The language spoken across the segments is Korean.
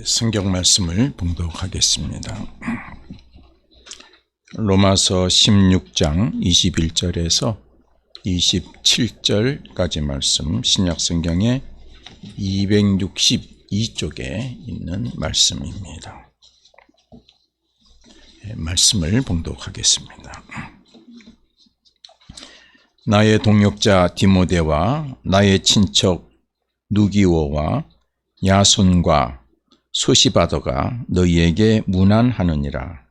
성경 말씀을 봉독하겠습니다. 로마서 16장 21절에서 27절까지 말씀, 신약성경의 262쪽에 있는 말씀입니다. 말씀을 봉독하겠습니다. 나의 동역자 디모데와 나의 친척 누기오와 야손과 소시바더가 너희에게 문안하느니라.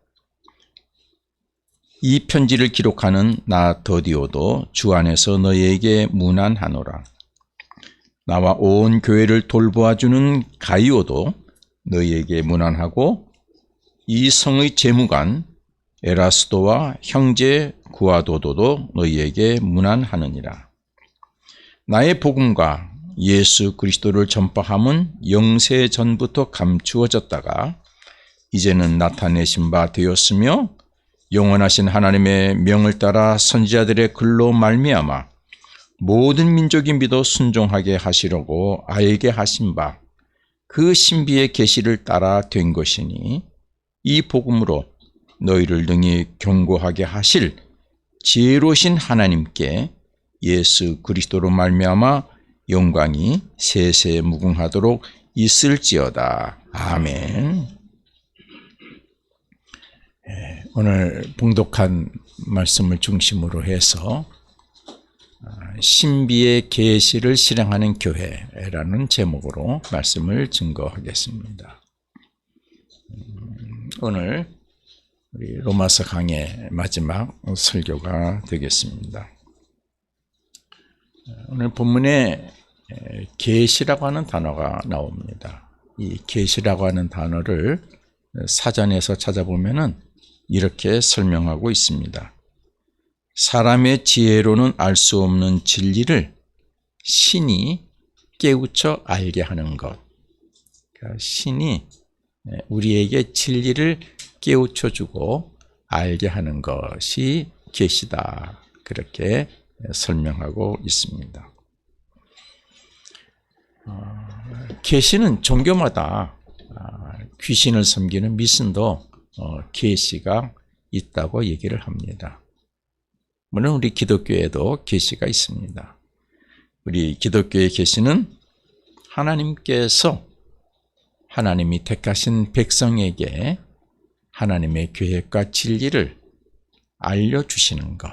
이 편지를 기록하는 나 더디오도 주 안에서 너희에게 문안하노라. 나와 온 교회를 돌보아주는 가이오도 너희에게 문안하고, 이 성의 재무관 에라스도와 형제 구아도도도 너희에게 문안하느니라. 나의 복음과 예수 그리스도를 전파함은 영세 전부터 감추어졌다가 이제는 나타내신 바 되었으며, 영원하신 하나님의 명을 따라 선지자들의 글로 말미암아 모든 민족이 믿어 순종하게 하시려고 알게 하신 바 그 신비의 계시를 따라 된 것이니, 이 복음으로 너희를 능히 경고하게 하실 지혜로우신 하나님께 예수 그리스도로 말미암아 영광이 세세 무궁하도록 있을지어다. 아멘. 오늘 봉독한 말씀을 중심으로 해서 신비의 계시를 실행하는 교회라는 제목으로 말씀을 증거하겠습니다. 오늘 우리 로마서 강의 마지막 설교가 되겠습니다. 오늘 본문에 계시라고 하는 단어가 나옵니다. 이 계시라고 하는 단어를 사전에서 찾아보면은 이렇게 설명하고 있습니다. 사람의 지혜로는 알 수 없는 진리를 신이 깨우쳐 알게 하는 것. 그러니까 신이 우리에게 진리를 깨우쳐 주고 알게 하는 것이 계시다. 그렇게 설명하고 있습니다. 계시는 종교마다 귀신을 섬기는 미신도 계시가 있다고 얘기를 합니다. 물론 우리 기독교에도 계시가 있습니다. 우리 기독교의 계시는 하나님께서 하나님이 택하신 백성에게 하나님의 계획과 진리를 알려주시는 것,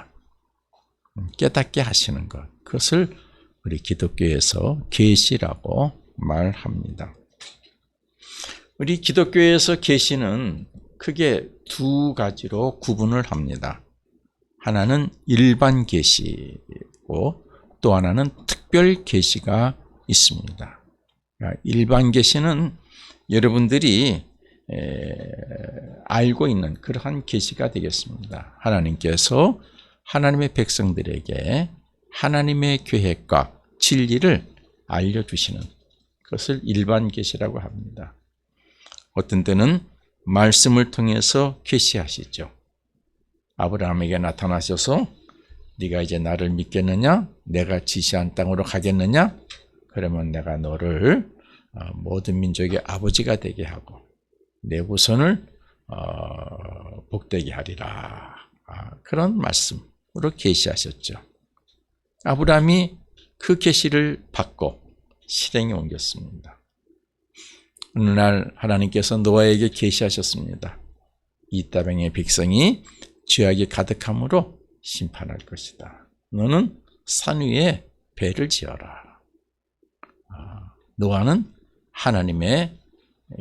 깨닫게 하시는 것, 그것을 우리 기독교에서 계시라고 말합니다. 우리 기독교에서 계시는 크게 두 가지로 구분을 합니다. 하나는 일반 계시고 또 하나는 특별 계시가 있습니다. 일반 계시는 여러분들이 알고 있는 그러한 계시가 되겠습니다. 하나님께서 하나님의 백성들에게 하나님의 계획과 진리를 알려주시는 것을 일반 계시라고 합니다. 어떤 때는 말씀을 통해서 계시하시죠. 아브라함에게 나타나셔서 네가 이제 나를 믿겠느냐? 내가 지시한 땅으로 가겠느냐? 그러면 내가 너를 모든 민족의 아버지가 되게 하고 내 후손을 복되게 하리라. 그런 말씀으로 계시하셨죠. 아브라함이 그 계시를 받고 실행에 옮겼습니다. 어느 날 하나님께서 노아에게 계시하셨습니다. 이 땅의 백성이 죄악이 가득함으로 심판할 것이다. 너는 산 위에 배를 지어라. 노아는 하나님의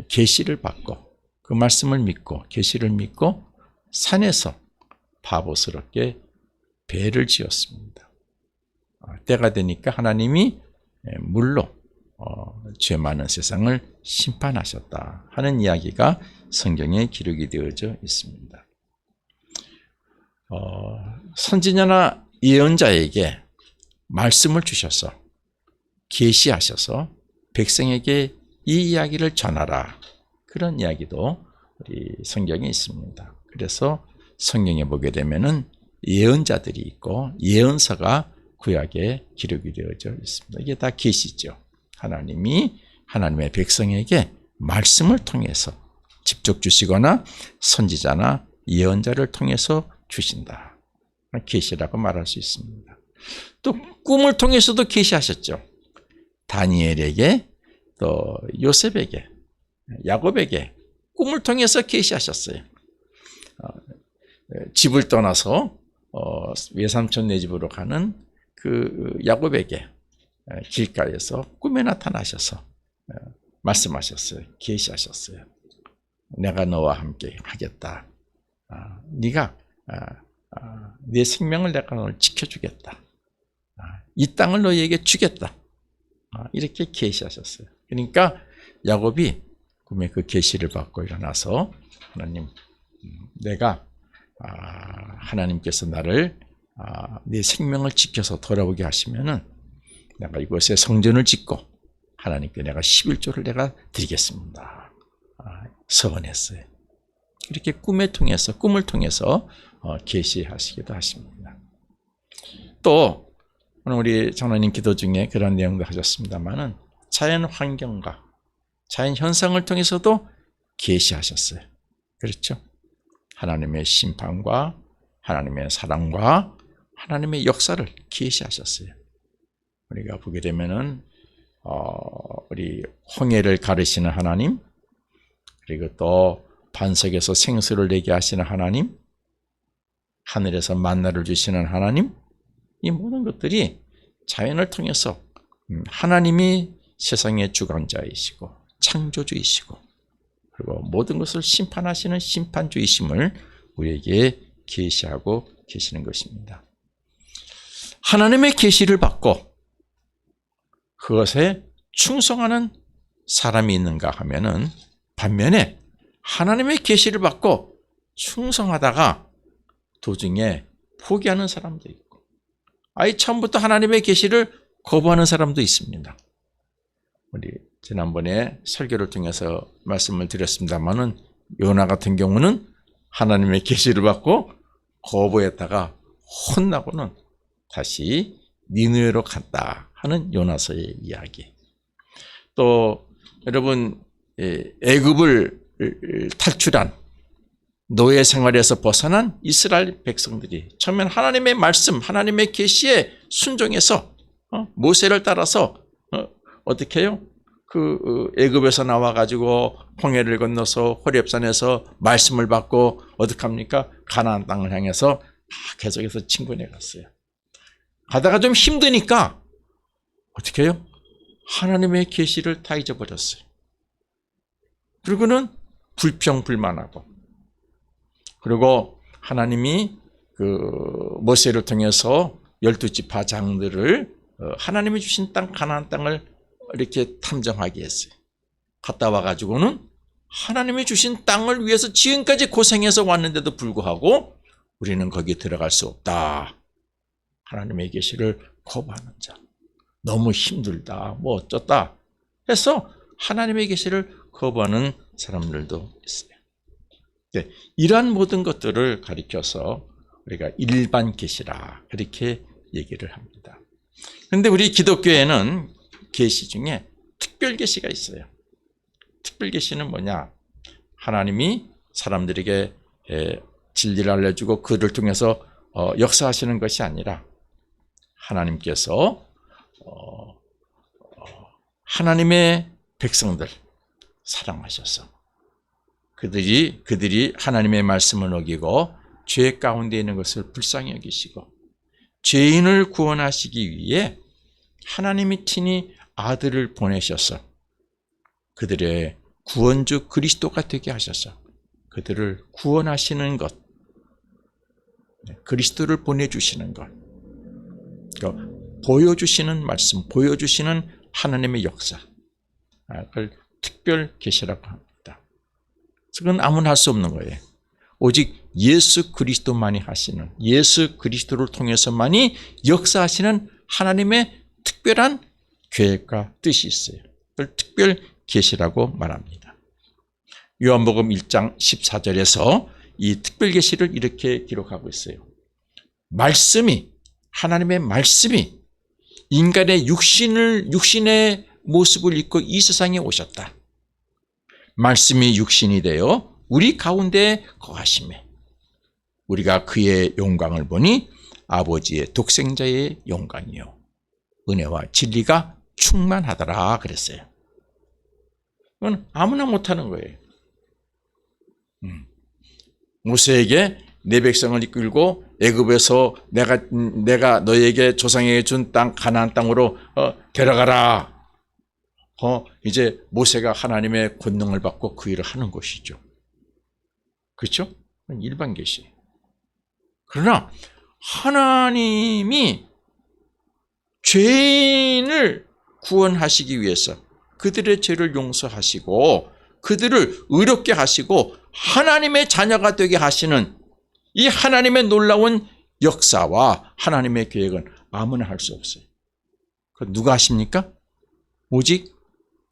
계시를 받고 그 말씀을 믿고 계시를 믿고 산에서 바보스럽게 배를 지었습니다. 때가 되니까 하나님이 물로 죄 많은 세상을 심판하셨다 하는 이야기가 성경에 기록이 되어져 있습니다. 선지자나 예언자에게 말씀을 주셔서 계시하셔서 백성에게 이 이야기를 전하라, 그런 이야기도 우리 성경에 있습니다. 그래서 성경에 보게 되면은 예언자들이 있고 예언서가 구약에 기록이 되어져 있습니다. 이게 다 계시죠. 하나님이 하나님의 백성에게 말씀을 통해서 직접 주시거나 선지자나 예언자를 통해서 주신다. 계시라고 말할 수 있습니다. 또 꿈을 통해서도 계시하셨죠. 다니엘에게, 또 요셉에게, 야곱에게 꿈을 통해서 계시하셨어요. 집을 떠나서 외삼촌 네 집으로 가는 그 야곱에게 길가에서 꿈에 나타나셔서 말씀하셨어요. 계시하셨어요. 내가 너와 함께 하겠다. 네가 네 생명을 내가 오늘 지켜주겠다. 이 땅을 너희에게 주겠다. 이렇게 계시하셨어요. 그러니까 야곱이 꿈에 그 계시를 받고 일어나서 하나님, 내가 하나님께서 나를 네 생명을 지켜서 돌아오게 하시면은 내가 이곳에 성전을 짓고 하나님께 내가 11조를 내가 드리겠습니다. 서원했어요. 이렇게 꿈을 통해서 계시하시기도 하십니다. 또 오늘 우리 장로님 기도 중에 그런 내용도 하셨습니다만은 자연 환경과 자연 현상을 통해서도 계시하셨어요. 그렇죠? 하나님의 심판과 하나님의 사랑과 하나님의 역사를 계시하셨어요. 우리가 보게 되면은 우리 홍해를 가르시는 하나님, 그리고 또 반석에서 생수를 내게 하시는 하나님, 하늘에서 만나를 주시는 하나님, 이 모든 것들이 자연을 통해서 하나님이 세상의 주관자이시고 창조주이시고 그리고 모든 것을 심판하시는 심판주이심을 우리에게 계시하고 계시는 것입니다. 하나님의 계시를 받고 그것에 충성하는 사람이 있는가 하면은 반면에 하나님의 계시를 받고 충성하다가 도중에 포기하는 사람도 있고 아예 처음부터 하나님의 계시를 거부하는 사람도 있습니다. 우리 지난번에 설교를 통해서 말씀을 드렸습니다만은 요나 같은 경우는 하나님의 계시를 받고 거부했다가 혼나고는 다시 니느웨로 갔다 하는 요나서의 이야기. 또 여러분 애굽을 탈출한 노예 생활에서 벗어난 이스라엘 백성들이 처음엔 하나님의 말씀, 하나님의 계시에 순종해서 모세를 따라서 어떻게 해요? 그 애굽에서 나와 가지고 홍해를 건너서 호렙산에서 말씀을 받고 어떻게 합니까? 가나안 땅을 향해서 계속해서 진군해 갔어요. 가다가 좀 힘드니까 어떻게 해요? 하나님의 계시를 다 잊어버렸어요. 그리고는 불평불만하고 그리고 하나님이 그 모세를 통해서 12지파 장들을 하나님이 주신 땅 가나안 땅을 이렇게 탐정하게 했어요. 갔다 와가지고는 하나님이 주신 땅을 위해서 지금까지 고생해서 왔는데도 불구하고 우리는 거기 들어갈 수 없다. 하나님의 계시를 거부하는 자. 너무 힘들다. 뭐 어쩌다 해서 하나님의 계시를 거부하는 사람들도 있어요. 네, 이러한 모든 것들을 가리켜서 우리가 일반 계시라 그렇게 얘기를 합니다. 그런데 우리 기독교에는 계시 중에 특별 계시가 있어요. 특별 계시는 뭐냐? 하나님이 사람들에게 진리를 알려주고 그를 통해서 역사하시는 것이 아니라 하나님께서 하나님의 백성들 사랑하셔서 그들이 하나님의 말씀을 어기고 죄 가운데 있는 것을 불쌍히 여기시고 죄인을 구원하시기 위해 하나님이 친히 아들을 보내셔서 그들의 구원주 그리스도가 되게 하셔서 그들을 구원하시는 것, 그리스도를 보내주시는 것, 그러니까 보여주시는 말씀, 보여주시는 하나님의 역사, 그걸 특별 계시라고 합니다. 그건 아무나 할 수 없는 거예요. 오직 예수 그리스도만이 하시는, 예수 그리스도를 통해서만이 역사하시는 하나님의 특별한 계획과 뜻이 있어요. 그걸 특별 계시라고 말합니다. 요한복음 1장 14절에서 이 특별 계시를 이렇게 기록하고 있어요. 말씀이, 하나님의 말씀이 인간의 육신의 모습을 입고 이 세상에 오셨다. 말씀이 육신이 되어 우리 가운데 거하심에 우리가 그의 영광을 보니 아버지의 독생자의 영광이요 은혜와 진리가 충만하더라 그랬어요. 그건 아무나 못하는 거예요. 모세에게 내 백성을 이끌고 애굽에서 내가 너에게 조상에게 준 땅 가나안 땅으로 데려가라. 이제 모세가 하나님의 권능을 받고 그 일을 하는 것이죠. 그렇죠? 일반 계시. 그러나 하나님이 죄인을 구원하시기 위해서 그들의 죄를 용서하시고 그들을 의롭게 하시고 하나님의 자녀가 되게 하시는 이 하나님의 놀라운 역사와 하나님의 계획은 아무나 할 수 없어요. 누가 하십니까? 오직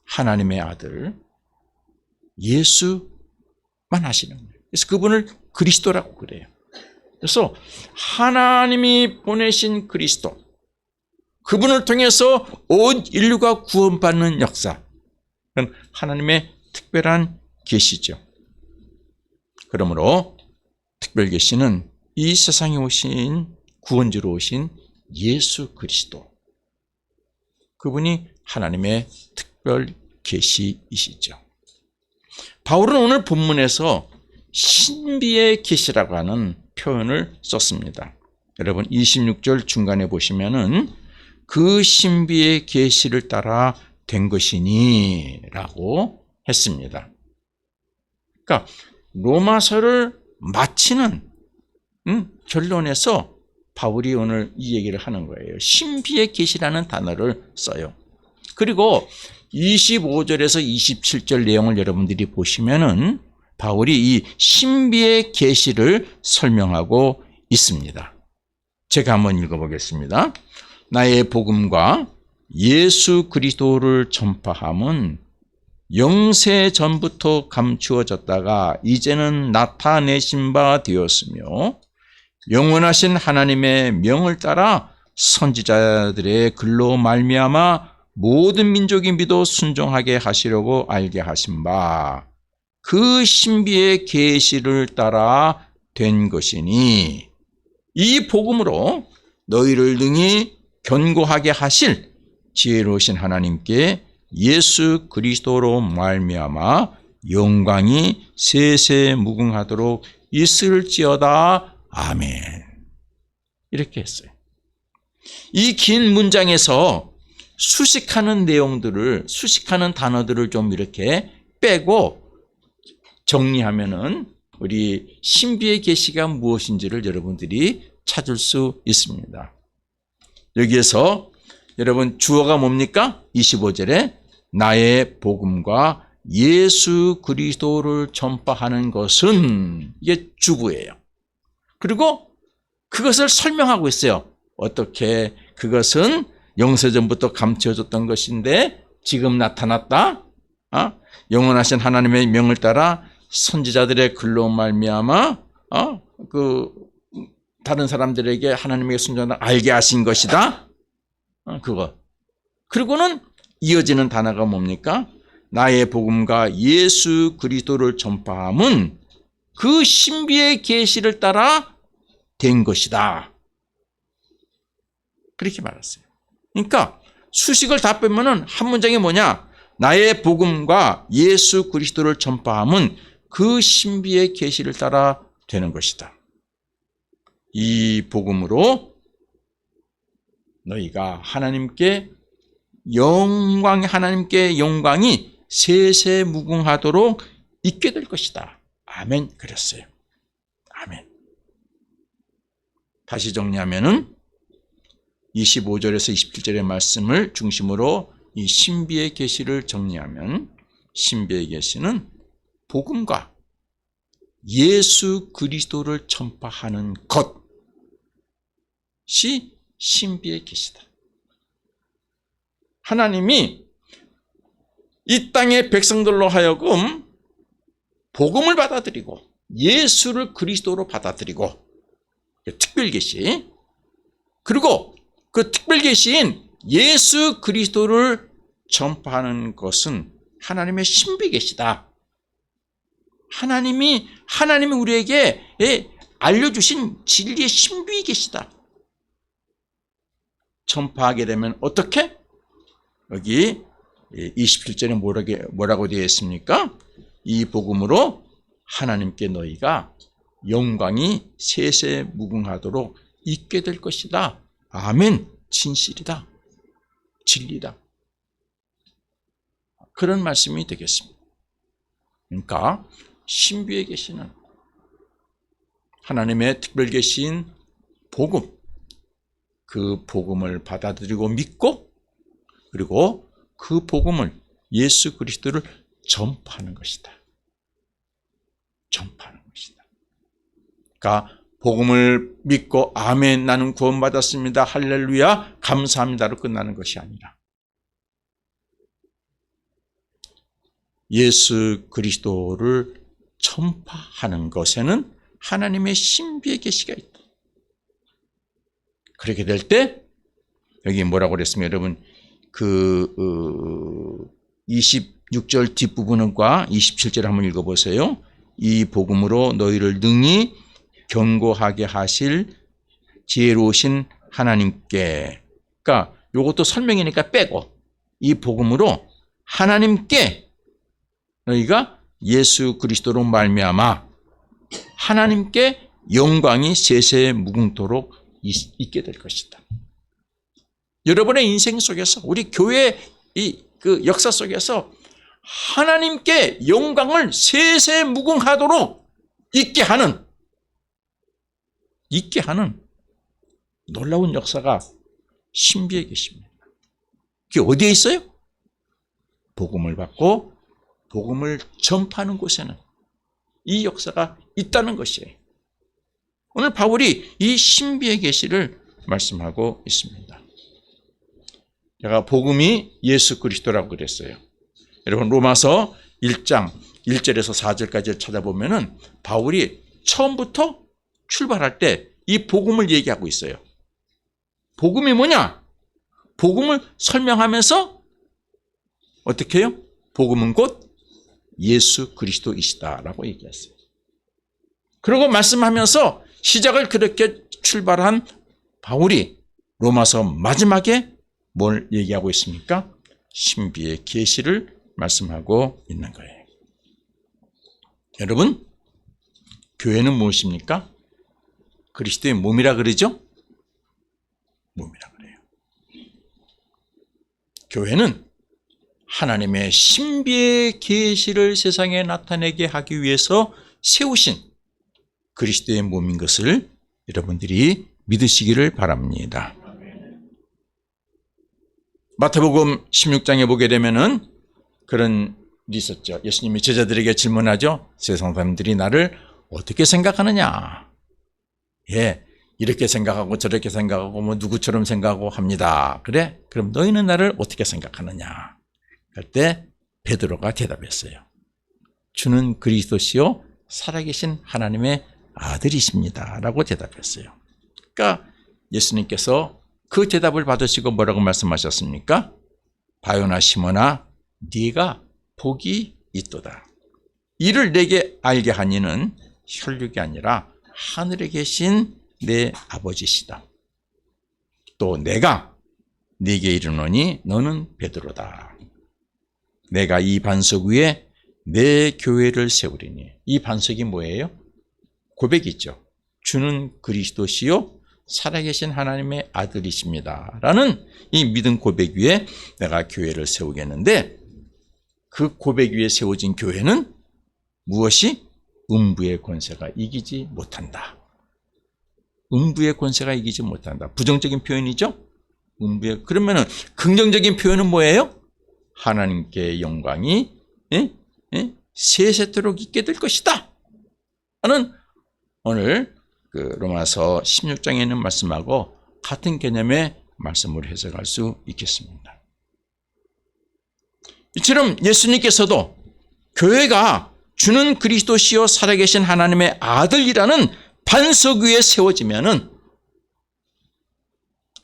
하나님의 아들 예수만 하시는 거예요. 그래서 그분을 그리스도라고 그래요. 그래서 하나님이 보내신 그리스도, 그분을 통해서 온 인류가 구원받는 역사, 그건 하나님의 특별한 계시죠. 그러므로 특별 계시는 이 세상에 오신 구원주로 오신 예수 그리스도, 그분이 하나님의 특별 계시이시죠. 바울은 오늘 본문에서 신비의 계시라고 하는 표현을 썼습니다. 여러분 26절 중간에 보시면은 그 신비의 계시를 따라 된 것이니 라고 했습니다. 그러니까 로마서를 마치는 결론에서 바울이 오늘 이 얘기를 하는 거예요. 신비의 계시라는 단어를 써요. 그리고 25절에서 27절 내용을 여러분들이 보시면은 바울이 이 신비의 계시를 설명하고 있습니다. 제가 한번 읽어보겠습니다. 나의 복음과 예수 그리스도를 전파함은 영세 전부터 감추어졌다가 이제는 나타내신 바 되었으며 영원하신 하나님의 명을 따라 선지자들의 글로 말미암아 모든 민족이 믿어 순종하게 하시려고 알게 하신 바 그 신비의 계시를 따라 된 것이니 이 복음으로 너희를 능히 견고하게 하실 지혜로우신 하나님께 예수 그리스도로 말미암아 영광이 세세 무궁하도록 있을지어다. 아멘. 이렇게 했어요. 이 긴 문장에서 수식하는 내용들을, 수식하는 단어들을 좀 이렇게 빼고 정리하면은 우리 신비의 계시가 무엇인지를 여러분들이 찾을 수 있습니다. 여기에서 여러분 주어가 뭡니까? 25절에 나의 복음과 예수 그리스도를 전파하는 것은, 이게 주구예요. 그리고 그것을 설명하고 있어요. 어떻게 그것은 영세전부터 감추어졌던 것인데 지금 나타났다. 영원하신 하나님의 명을 따라 선지자들의 글로 말미암아 다른 사람들에게 하나님의 순종을 알게 하신 것이다. 그거. 그리고는 이어지는 단어가 뭡니까? 나의 복음과 예수 그리스도를 전파함은 그 신비의 계시를 따라 된 것이다. 그렇게 말했어요. 그러니까 수식을 다 빼면은 한 문장이 뭐냐? 나의 복음과 예수 그리스도를 전파함은 그 신비의 계시를 따라 되는 것이다. 이 복음으로 너희가 하나님께 영광이 세세 무궁하도록 있게 될 것이다. 아멘. 그랬어요. 아멘. 다시 정리하면은 25절에서 27절의 말씀을 중심으로 이 신비의 계시를 정리하면 신비의 계시는 복음과 예수 그리스도를 전파하는 것이 신비의 계시다. 하나님이 이 땅의 백성들로 하여금 복음을 받아들이고 예수를 그리스도로 받아들이고 특별 계시, 그리고 그 특별 계시인 예수 그리스도를 전파하는 것은 하나님의 신비 계시다. 하나님이 우리에게 알려주신 진리의 신비에 계시다. 전파하게 되면 어떻게? 여기 27절에 뭐라고 되어 있습니까? 이 복음으로 하나님께 너희가 영광이 세세무궁하도록 있게 될 것이다. 아멘. 진실이다. 진리다. 그런 말씀이 되겠습니다. 그러니까 신비에 계시는 하나님의 특별 계신 복음, 그 복음을 받아들이고 믿고 그리고 그 복음을 예수 그리스도를 전파하는 것이다. 전파하는 것이다. 그러니까 복음을 믿고 아멘 나는 구원받았습니다. 할렐루야 감사합니다로 끝나는 것이 아니라 예수 그리스도를 전파하는 것에는 하나님의 신비의 계시가 있다. 그렇게 될 때 여기 뭐라고 그랬습니까? 여러분 26절 뒷부분과 27절 한번 읽어보세요. 이 복음으로 너희를 능히 견고하게 하실 지혜로우신 하나님께, 그러니까 이것도 설명이니까 빼고 이 복음으로 하나님께 너희가 예수 그리스도로 말미암아 하나님께 영광이 세세무궁토록 있게 될 것이다. 여러분의 인생 속에서 우리 교회 그 역사 속에서 하나님께 영광을 세세무궁하도록 있게 하는 놀라운 역사가 신비에 계십니다. 그게 어디에 있어요? 복음을 받고 복음을 전파하는 곳에는 이 역사가 있다는 것이에요. 오늘 바울이 이 신비의 계시를 말씀하고 있습니다. 제가 복음이 예수 그리스도라고 그랬어요. 여러분 로마서 1장 1절에서 4절까지를 찾아보면은 바울이 처음부터 출발할 때 이 복음을 얘기하고 있어요. 복음이 뭐냐? 복음을 설명하면서 어떻게 해요? 복음은 곧 예수 그리스도이시다라고 얘기했어요. 그리고 말씀하면서 시작을 그렇게 출발한 바울이 로마서 마지막에 뭘 얘기하고 있습니까? 신비의 계시를 말씀하고 있는 거예요. 여러분, 교회는 무엇입니까? 그리스도의 몸이라 그러죠? 몸이라 그래요. 교회는 하나님의 신비의 계시를 세상에 나타내게 하기 위해서 세우신 그리스도의 몸인 것을 여러분들이 믿으시기를 바랍니다. 마태복음 16장에 보게 되면은 그런 일이 있었죠. 예수님이 제자들에게 질문하죠. 세상 사람들이 나를 어떻게 생각하느냐? 예, 이렇게 생각하고 저렇게 생각하고 뭐 누구처럼 생각하고 합니다. 그래? 그럼 너희는 나를 어떻게 생각하느냐? 할 때 베드로가 대답했어요. 주는 그리스도시요 살아계신 하나님의 아들이십니다. 라고 대답했어요. 그러니까 예수님께서 그 대답을 받으시고 뭐라고 말씀하셨습니까? 바요나 시몬아 네가 복이 있도다. 이를 내게 알게 한 이는 혈육이 아니라 하늘에 계신 내 아버지시다. 또 내가 네게 이르노니 너는 베드로다. 내가 이 반석 위에 내 교회를 세우리니. 이 반석이 뭐예요? 고백이죠. 주는 그리스도시요 살아계신 하나님의 아들이십니다. 라는 이 믿음 고백 위에 내가 교회를 세우겠는데 그 고백 위에 세워진 교회는 무엇이? 음부의 권세가 이기지 못한다. 음부의 권세가 이기지 못한다. 부정적인 표현이죠? 그러면은 긍정적인 표현은 뭐예요? 하나님께 영광이 세세토록 있게 될 것이다. 하는 오늘 그 로마서 16장에 있는 말씀하고 같은 개념의 말씀을 해석할 수 있겠습니다. 이처럼 예수님께서도 교회가 주는 그리스도시요 살아계신 하나님의 아들이라는 반석 위에 세워지면은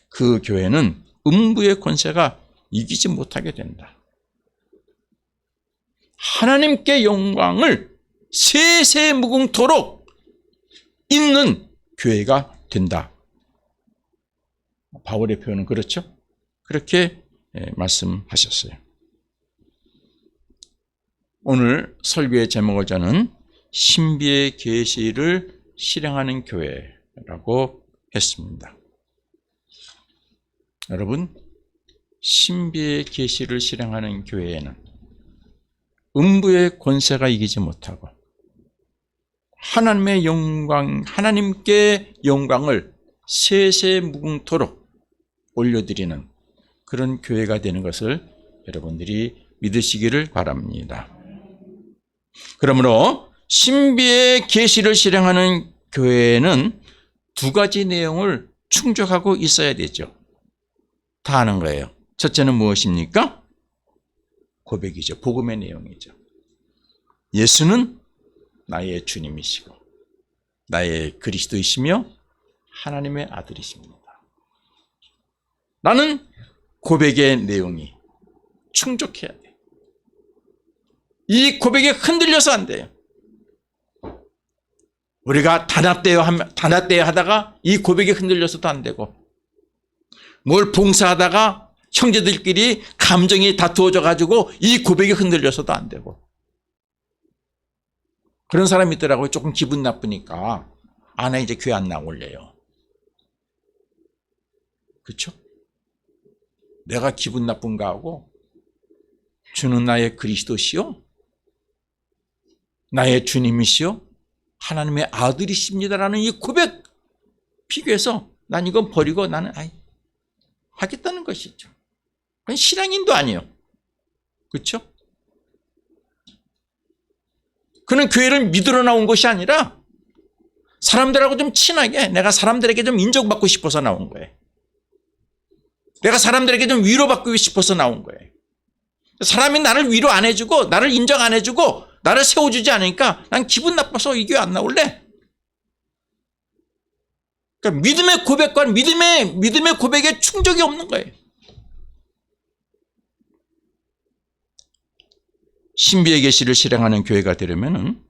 그 교회는 음부의 권세가 이기지 못하게 된다. 하나님께 영광을 세세무궁토록 있는 교회가 된다. 바울의 표현은 그렇죠? 그렇게 말씀하셨어요. 오늘 설교의 제목을 저는 신비의 계시를 실행하는 교회라고 했습니다. 여러분, 신비의 계시를 실행하는 교회에는 음부의 권세가 이기지 못하고 하나님의 영광, 하나님께 영광을 세세무궁토록 올려드리는 그런 교회가 되는 것을 여러분들이 믿으시기를 바랍니다. 그러므로 신비의 계시를 실행하는 교회에는 두 가지 내용을 충족하고 있어야 되죠. 다 아는 거예요. 첫째는 무엇입니까? 고백이죠. 복음의 내용이죠. 예수는 나의 주님이시고 나의 그리스도이시며 하나님의 아들이십니다. 나는 고백의 내용이 충족해야 돼요. 이 고백에 흔들려서 안 돼요. 우리가 단합대회 하다가 이 고백에 흔들려서도 안 되고, 뭘 봉사하다가 형제들끼리 감정이 다투어져 가지고 이 고백에 흔들려서도 안 되고. 그런 사람이 있더라고요. 조금 기분 나쁘니까 나 이제 교회 안 나올래요. 그렇죠? 내가 기분 나쁜가 하고 주는 나의 그리스도시요 나의 주님이시요 하나님의 아들이십니다라는 이 고백 비교해서 난 이건 버리고 나는 하겠다는 것이죠. 그건 신앙인도 아니에요. 그렇죠? 그는 교회를 믿으러 나온 것이 아니라 사람들하고 좀 친하게, 내가 사람들에게 좀 인정받고 싶어서 나온 거예요. 내가 사람들에게 좀 위로받고 싶어서 나온 거예요. 사람이 나를 위로 안 해주고 나를 인정 안 해주고 나를 세워주지 않으니까 난 기분 나빠서 이 교회 안 나올래. 그러니까 믿음의 고백과 믿음의 고백에 충족이 없는 거예요. 신비의 계시를 실행하는 교회가 되려면은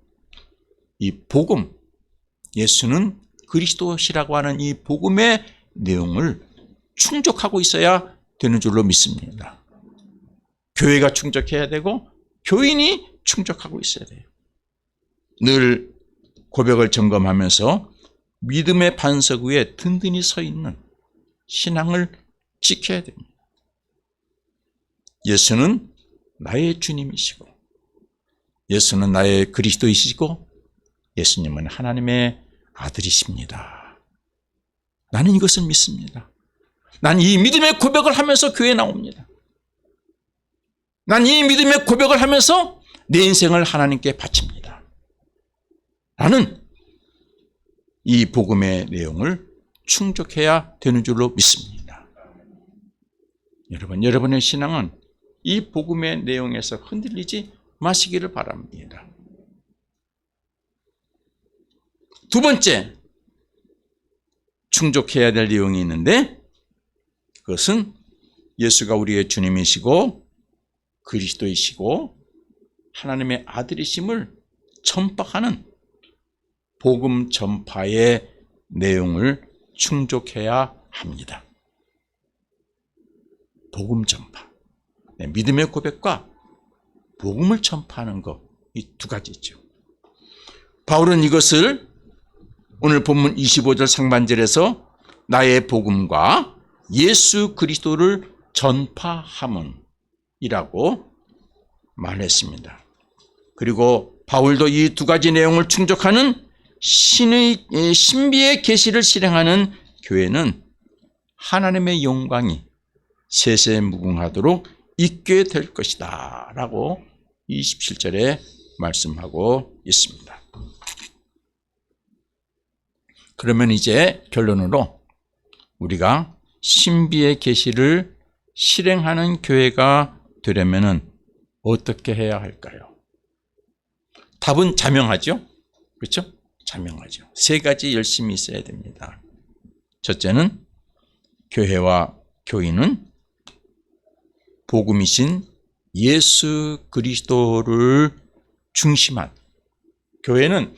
이 복음, 예수는 그리스도시라고 하는 이 복음의 내용을 충족하고 있어야 되는 줄로 믿습니다. 교회가 충족해야 되고 교인이 충족하고 있어야 돼요. 늘 고백을 점검하면서 믿음의 반석 위에 든든히 서 있는 신앙을 지켜야 됩니다. 예수는 나의 주님이시고 예수는 나의 그리스도이시고 예수님은 하나님의 아들이십니다. 나는 이것을 믿습니다. 난 이 믿음의 고백을 하면서 교회에 나옵니다. 난 이 믿음의 고백을 하면서 내 인생을 하나님께 바칩니다. 나는 이 복음의 내용을 충족해야 되는 줄로 믿습니다. 여러분, 여러분의 신앙은 이 복음의 내용에서 흔들리지 마시기를 바랍니다. 두 번째, 충족해야 될 내용이 있는데 그것은 예수가 우리의 주님이시고 그리스도이시고 하나님의 아들이심을 전파하는 복음 전파의 내용을 충족해야 합니다. 복음 전파. 믿음의 고백과 복음을 전파하는 것, 이 두 가지죠. 바울은 이것을 오늘 본문 25절 상반절에서 나의 복음과 예수 그리스도를 전파함이라고 말했습니다. 그리고 바울도 이 두 가지 내용을 충족하는 신비의 계시를 실행하는 교회는 하나님의 영광이 세세무궁하도록 있게 될 것이다 라고 27절에 말씀하고 있습니다. 그러면 이제 결론으로 우리가 신비의 계시를 실행하는 교회가 되려면 어떻게 해야 할까요? 답은 자명하죠? 그렇죠? 자명하죠. 세 가지 열심히 있어야 됩니다. 첫째는 교회와 교인은 복음이신 예수 그리스도를 중심한 교회는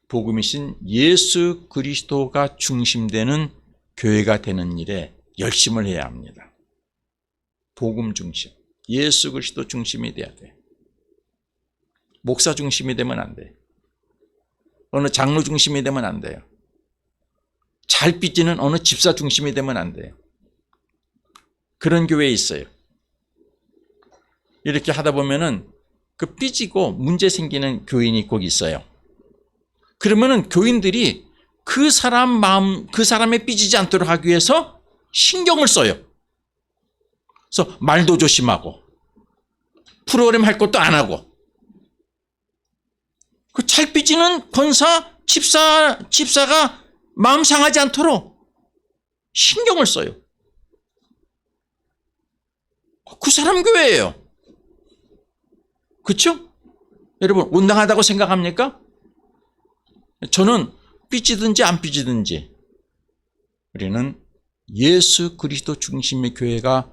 복음이신 예수 그리스도가 중심되는 교회가 되는 일에 열심을 해야 합니다. 복음 중심, 예수 그리스도 중심이 돼야 돼. 목사 중심이 되면 안 돼. 어느 장로 중심이 되면 안 돼요. 잘 빚지는 어느 집사 중심이 되면 안 돼요. 그런 교회에 있어요. 이렇게 하다 보면은 그 삐지고 문제 생기는 교인이 꼭 있어요. 그러면은 교인들이 그 사람 마음, 그 사람의 삐지지 않도록 하기 위해서 신경을 써요. 그래서 말도 조심하고, 프로그램 할 것도 안 하고, 그 잘 삐지는 권사, 집사가 마음 상하지 않도록 신경을 써요. 그 사람 교회예요. 그렇죠? 여러분 온당하다고 생각합니까? 저는 삐지든지 안 삐지든지 우리는 예수 그리스도 중심의 교회가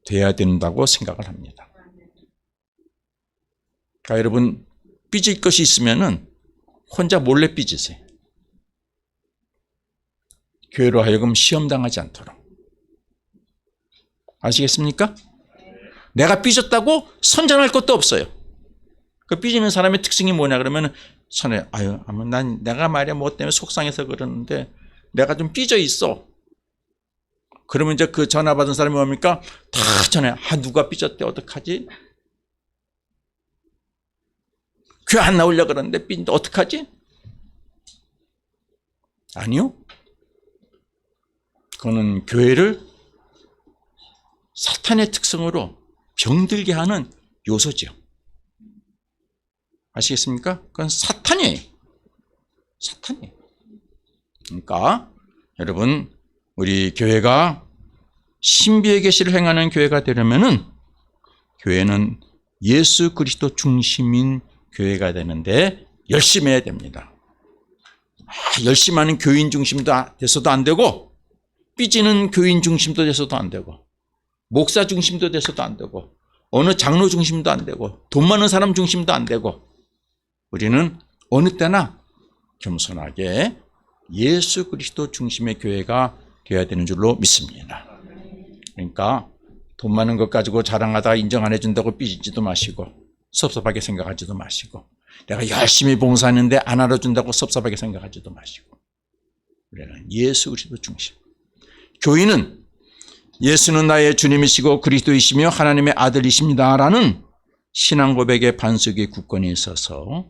돼야 된다고 생각을 합니다. 그러니까 여러분 삐질 것이 있으면은 혼자 몰래 삐지세요. 교회로 하여금 시험당하지 않도록. 아시겠습니까? 내가 삐졌다고 선전할 것도 없어요. 그 삐지는 사람의 특징이 뭐냐 그러면 선에 난 내가 말이야 뭐 때문에 속상해서 그러는데 내가 좀 삐져 있어. 그러면 이제 그 전화 받은 사람이 뭡니까? 다 전에 누가 삐졌대 어떡하지? 교회 안 나오려고 그러는데 삐진데 어떡하지? 아니요. 그거는 교회를 사탄의 특성으로 병들게 하는 요소죠. 아시겠습니까? 그건 사탄이에요. 사탄이에요. 그러니까 여러분 우리 교회가 신비의 계시를 행하는 교회가 되려면은 교회는 예수 그리스도 중심인 교회가 되는데 열심히 해야 됩니다. 열심히 하는 교인 중심도 돼서도 안 되고 삐지는 교인 중심도 돼서도 안 되고 목사 중심도 돼서도 안 되고 어느 장로 중심도 안 되고 돈 많은 사람 중심도 안 되고 우리는 어느 때나 겸손하게 예수 그리스도 중심의 교회가 되어야 되는 줄로 믿습니다. 그러니까 돈 많은 것 가지고 자랑하다가 인정 안 해준다고 삐지지도 마시고 섭섭하게 생각하지도 마시고 내가 열심히 봉사했는데 안 알아준다고 섭섭하게 생각하지도 마시고 우리는 예수 그리스도 중심. 교인은 예수는 나의 주님이시고 그리스도이시며 하나님의 아들이십니다라는 신앙 고백의 반석에 굳건히 서서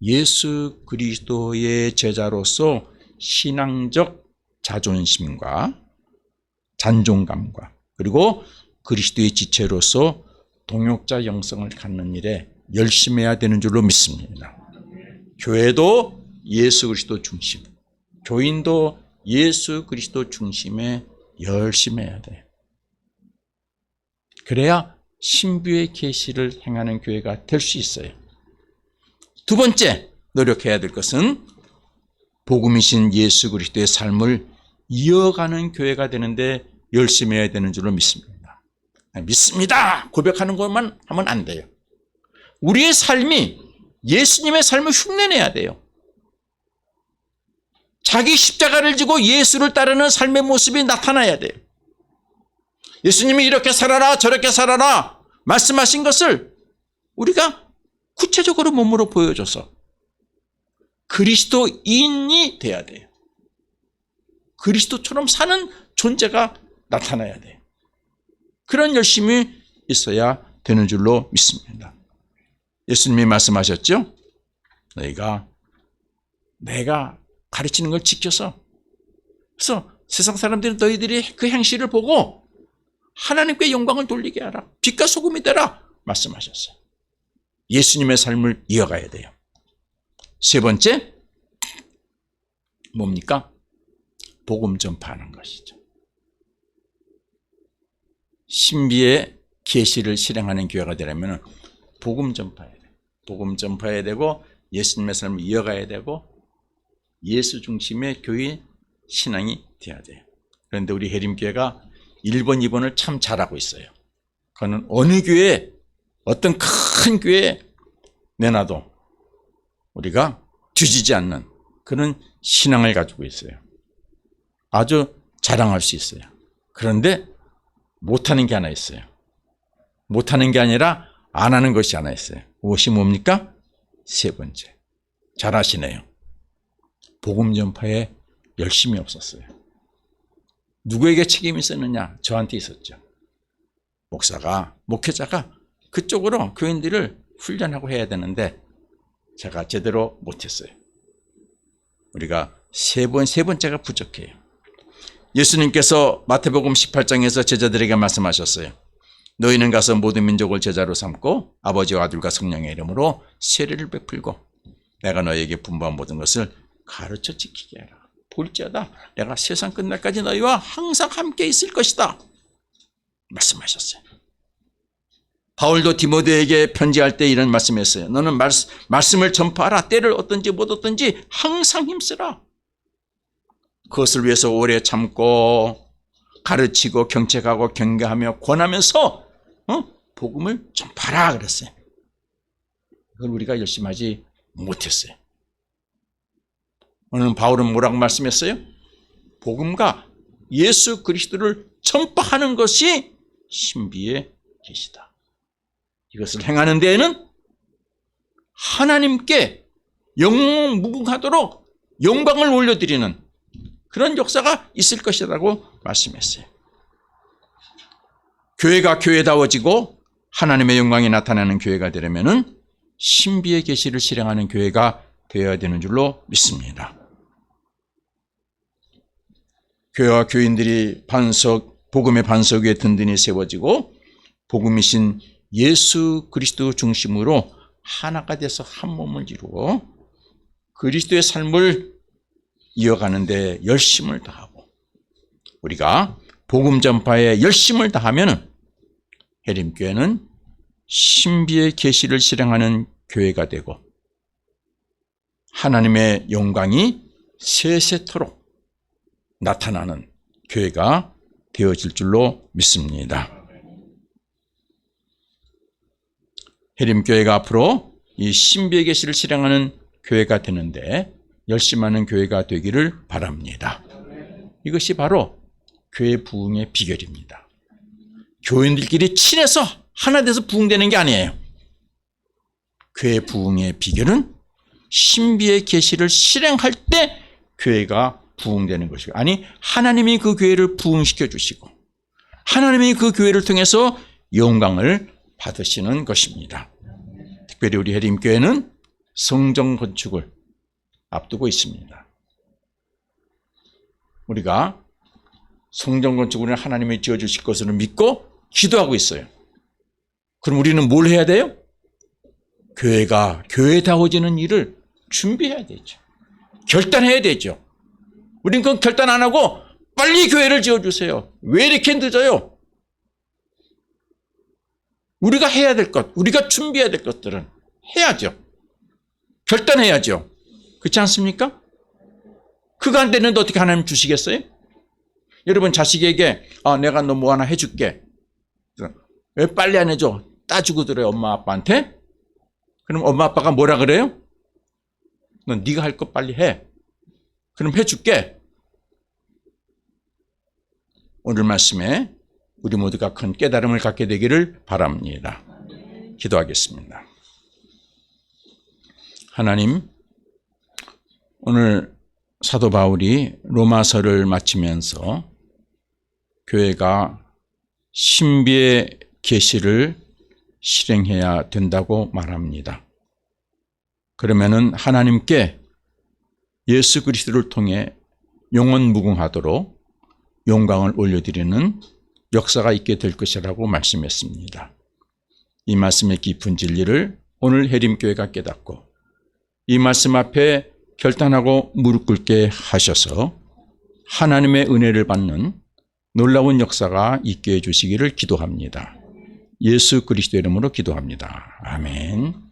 예수 그리스도의 제자로서 신앙적 자존심과 잔존감과 그리고 그리스도의 지체로서 동역자 영성을 갖는 일에 열심히 해야 되는 줄로 믿습니다. 교회도 예수 그리스도 중심, 교인도 예수 그리스도 중심에 열심히 해야 돼요. 그래야 신비의 계시를 행하는 교회가 될 수 있어요. 두 번째 노력해야 될 것은 복음이신 예수 그리스도의 삶을 이어가는 교회가 되는데 열심히 해야 되는 줄로 믿습니다. 믿습니다 고백하는 것만 하면 안 돼요. 우리의 삶이 예수님의 삶을 흉내내야 돼요. 자기 십자가를 지고 예수를 따르는 삶의 모습이 나타나야 돼요. 예수님이 이렇게 살아라 저렇게 살아라 말씀하신 것을 우리가 구체적으로 몸으로 보여줘서 그리스도인이 돼야 돼요. 그리스도처럼 사는 존재가 나타나야 돼요. 그런 열심이 있어야 되는 줄로 믿습니다. 예수님이 말씀하셨죠? 내가 가르치는 걸 지켜서 그래서 세상 사람들은 너희들이 그 행실을 보고 하나님께 영광을 돌리게 하라. 빛과 소금이 되라 말씀하셨어요. 예수님의 삶을 이어가야 돼요. 세 번째 뭡니까? 복음 전파하는 것이죠. 신비의 계시를 실행하는 교회가 되려면 복음 전파해야 돼요. 복음 전파해야 되고 예수님의 삶을 이어가야 되고 예수 중심의 교회 신앙이 돼야 돼요. 그런데 우리 해림교회가 1번, 2번을 참 잘하고 있어요. 그거는 어느 교회, 어떤 큰 교회에 내놔도 우리가 뒤지지 않는 그런 신앙을 가지고 있어요. 아주 자랑할 수 있어요. 그런데 못하는 게 하나 있어요. 못하는 게 아니라 안 하는 것이 하나 있어요. 무엇이 뭡니까? 세 번째. 잘하시네요. 복음 전파에 열심이 없었어요. 누구에게 책임이 있었느냐? 저한테 있었죠. 목회자가 그쪽으로 교인들을 훈련하고 해야 되는데 제가 제대로 못했어요. 우리가 세 번째가 부족해요. 예수님께서 마태복음 18장에서 제자들에게 말씀하셨어요. 너희는 가서 모든 민족을 제자로 삼고 아버지와 아들과 성령의 이름으로 세례를 베풀고 내가 너희에게 분부한 모든 것을 가르쳐 지키게 하라. 볼지어다 내가 세상 끝날까지 너희와 항상 함께 있을 것이다 말씀하셨어요. 바울도 디모데에게 편지할 때 이런 말씀했어요. 너는 말씀을 전파하라. 때를 얻든지 못 얻든지 항상 힘쓰라. 그것을 위해서 오래 참고 가르치고 경책하고 경계하며 권하면서 복음을 전파하라 그랬어요. 그걸 우리가 열심히 하지 못했어요. 오늘 바울은 뭐라고 말씀했어요? 복음과 예수 그리스도를 전파하는 것이 신비의 계시다. 이것을 행하는 데에는 하나님께 영무궁하도록 영광을 올려드리는 그런 역사가 있을 것이라고 말씀했어요. 교회가 교회다워지고 하나님의 영광이 나타나는 교회가 되려면은 신비의 계시를 실행하는 교회가 되어야 되는 줄로 믿습니다. 교회와 교인들이 복음의 반석 위에 든든히 세워지고 복음이신 예수 그리스도 중심으로 하나가 돼서 한 몸을 이루어 그리스도의 삶을 이어가는 데 열심을 다하고 우리가 복음 전파에 열심을 다하면 해림교회는 신비의 계시를 실행하는 교회가 되고 하나님의 영광이 세세토록 나타나는 교회가 되어질 줄로 믿습니다. 해림교회가 앞으로 이 신비의 계시를 실행하는 교회가 되는데 열심하는 교회가 되기를 바랍니다. 이것이 바로 교회 부흥의 비결입니다. 교인들끼리 친해서 하나 돼서 부흥되는 게 아니에요. 교회 부흥의 비결은 신비의 계시를 실행할 때 교회가 부흥되는 것이고, 아니 하나님이 그 교회를 부흥시켜 주시고 하나님이 그 교회를 통해서 영광을 받으시는 것입니다. 특별히 우리 해림교회는 성전 건축을 앞두고 있습니다. 우리가 성전 건축을 하나님이 지어주실 것으로 믿고 기도하고 있어요. 그럼 우리는 뭘 해야 돼요? 교회가 교회다워지는 일을 준비해야 되죠. 결단해야 되죠. 우리는 그건 결단 안 하고 빨리 교회를 지어주세요. 왜 이렇게 늦어요? 우리가 해야 될 것, 우리가 준비해야 될 것들은 해야죠. 결단해야죠. 그렇지 않습니까? 그거 안 되는데 어떻게 하나님 주시겠어요? 여러분 자식에게 내가 너 뭐 하나 해줄게. 왜 빨리 안 해줘? 따지고 들어요. 엄마 아빠한테. 그럼 엄마 아빠가 뭐라 그래요? 넌 네가 할 거 빨리 해. 그럼 해줄게. 오늘 말씀에 우리 모두가 큰 깨달음을 갖게 되기를 바랍니다. 기도하겠습니다. 하나님, 오늘 사도 바울이 로마서를 마치면서 교회가 신비의 계시를 실행해야 된다고 말합니다. 그러면은 하나님께 예수 그리스도를 통해 영원 무궁하도록 영광을 올려드리는 역사가 있게 될 것이라고 말씀했습니다. 이 말씀의 깊은 진리를 오늘 해림교회가 깨닫고 이 말씀 앞에 결단하고 무릎 꿇게 하셔서 하나님의 은혜를 받는 놀라운 역사가 있게 해주시기를 기도합니다. 예수 그리스도 이름으로 기도합니다. 아멘.